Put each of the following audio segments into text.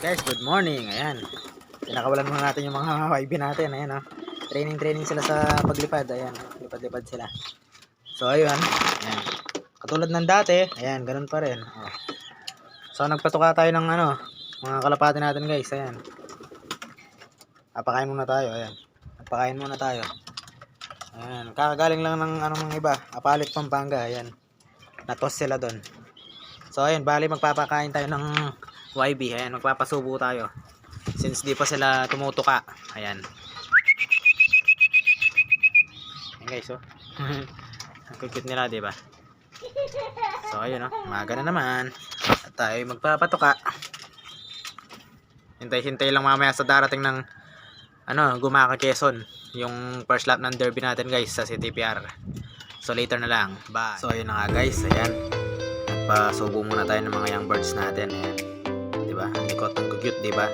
Guys, good morning. Ayan. Pinakawalan muna natin yung mga YB natin. Ayan, oh. Training sila sa paglipad. Ayan, lipad-lipad sila. So, ayun. Ayan. Katulad ng dati, ayan, ganun pa rin. Oh. So, nagpatuka tayo ng mga kalapati natin, guys. Ayan. Papakain muna tayo. Ayan. Papakain muna tayo. Ayan. Kakagaling lang ng mga iba. Apalit, Pampanga. Ayan. Natos sila doon. So, ayun. Bali, magpapakain tayo ng YB. Ayan. Magpapasubo tayo. Since di pa sila tumutuka. Ayan. Ayan guys, oh. Ang cute nila, di ba? So, ayun, oh. Umaga na naman. At tayo magpapatuka. Hintay-hintay lang mamaya sa darating ng Gumaka Quezon. Yung first lap ng derby natin, guys, sa CTPR. So, later na lang. Bye. So, ayun na nga, guys. Ayan. Nagpasubo muna tayo ng mga young birds natin. Ayan. Di ba? Ang likot, ang cute, di ba?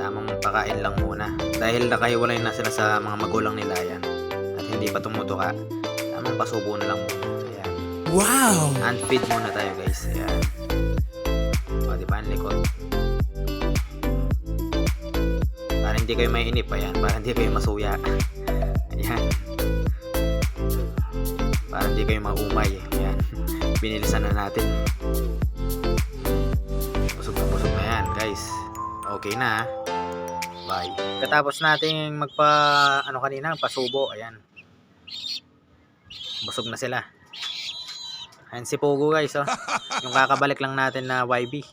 Tamang pakain lang muna dahil nakahiwalay na sila sa mga magulang nila yan at hindi pa tumutuka. Tamang pasubo na lang muna. Ayan. Wow! Unfeed muna tayo, guys. Ayan. O, diba ang likod? Para hindi kayo may inip. Ayan. Para hindi kayo masuya. Ayan. Para hindi kayo maumay. Ayan. Binilisan na natin. Busog na yan, guys. Okay na. Bye. Katapos nating kanina, pasubo. Ayan. Busog na sila. Ayan si Pogo, guys, oh. Yung kakabalik lang natin na YB.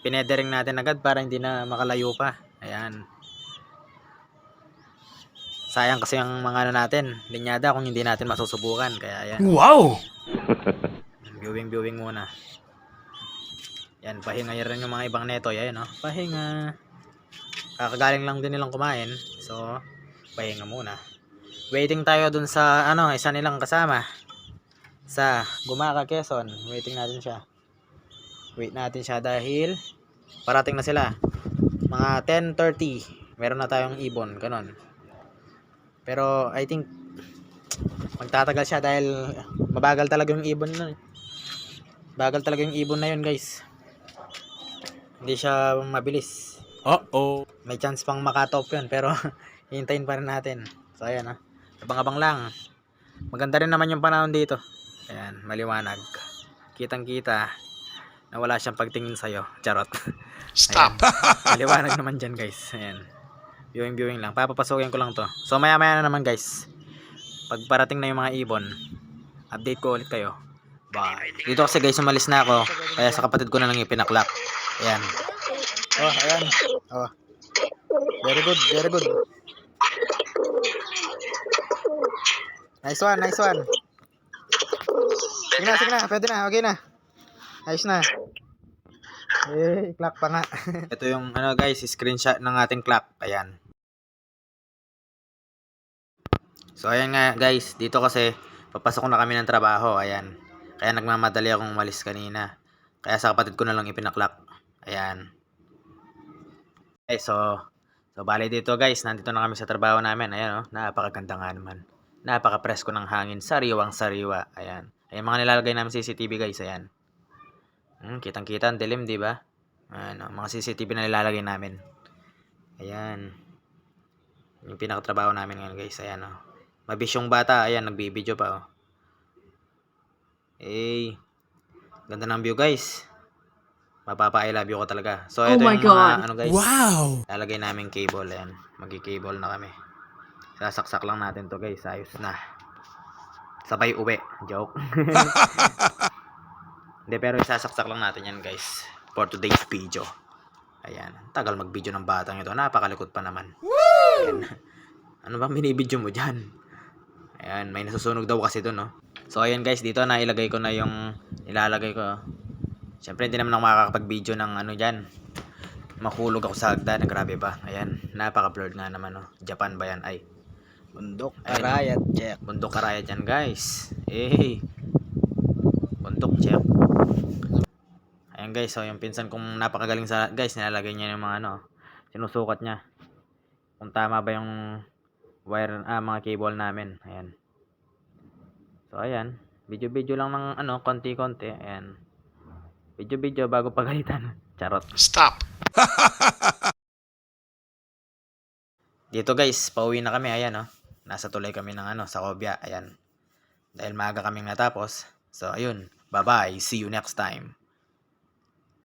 Pinedering natin agad para hindi na makalayo pa. Ayan. Sayang kasi yung mga natin, linyada kung hindi natin masusubukan. Kaya ayan. Wow! Viewing muna. Yan, pahinga rin yung mga ibang neto. Ayan, oh. Pahinga. Kakagaling lang din nilang kumain. So, pahinga muna. Waiting tayo dun sa isa nilang kasama sa Gumaka Quezon. Waiting natin siya. Wait natin siya dahil parating na sila. Mga 10:30. Meron na tayong ibon, ganon. Pero I think magtatagal siya dahil mabagal talaga yung ibon na. Bagal talaga yung ibon na yun, guys. Hindi siya mabilis. Uh-oh. May chance pang makatop yun, pero hintayin pa rin natin. So, ayan, ha. Abang-abang lang. Maganda rin naman yung panahon dito. Ayan, maliwanag. Kitang-kita na wala siyang pagtingin sa'yo. Charot. Stop. Maliwanag naman dyan, guys. Ayan. Viewing lang. Papapasukin ko lang to. So, maya-maya na naman, guys. Pag parating na yung mga ibon, update ko ulit kayo. Bye. Dito kasi, guys, umalis na ako. Kaya sa kapatid ko na lang ipinaklak. Ayan. Oh, ayan. Oh. Very good. Nice one. Sige na. Pwede na. Okay na. Ayos na. Clock pa nga. Ito yung guys, screenshot ng ating clock. Ayan. So, ayan nga, guys. Dito kasi, papasok na kami ng trabaho. Ayan. Kaya nagmamadali akong umalis kanina. Kaya sa kapatid ko na lang ipinaklak. Ayan. Okay, so bali dito, guys, nandito na kami sa trabaho namin. Ayan, oh, napakaganda nga naman. Napaka-presko ng hangin, sariwang-sariwa. Ayan. Ayan mga nilalagay namin CCTV, guys. Ayan. Kitang-kita ang dilim, 'di ba? Ayan, oh, mga CCTV na nilalagay namin. Ayan. Yung pinakatrabaho namin ngayon, guys. Ayan, oh. Mabisyong bata, ayan, nagbibideo pa, oh. Ganda ng view, guys. Mapapa-I love you ko talaga. So, ito yung mga, guys. Wow! Lalagay namin cable. Ayan. Magi-cable na kami. Sasaksak lang natin to, guys. Ayos na. Sabay uwi. Joke. Hindi, pero isasaksak lang natin yan, guys. For today's video. Ayan. Tagal mag-video ng batang ito. Napakalikot pa naman. Ayan. Ano ba binibideo mo dyan? Ayan. May nasusunog daw kasi doon, no? So, ayan, guys. Dito nailagay ko na yung ilalagay ko. Siyempre, hindi naman ako makakapag-video ng dyan. Mahulog ako sa hagdan. Grabe ba? Ayan. Napaka-blurred nga naman, no? Japan ba yan? Ay. Bundok Arayat, check. Bundok Arayat yan, guys. Bundok, check. Ayan, guys. So, yung pinsan kong napakagaling sa guys, nilalagay niya yung mga sinusukat niya. Kung tama ba yung wire, mga cable namin. Ayan. So, ayan. Video lang ng konti-konti. Ayan. Video bago pagalitan. Charot. Stop. Dito guys, pauwi na kami. Ayan, oh. Nasa tuloy kami ng sa Kobya. Ayan. Dahil maaga kaming natapos. So, ayun. Bye-bye. See you next time.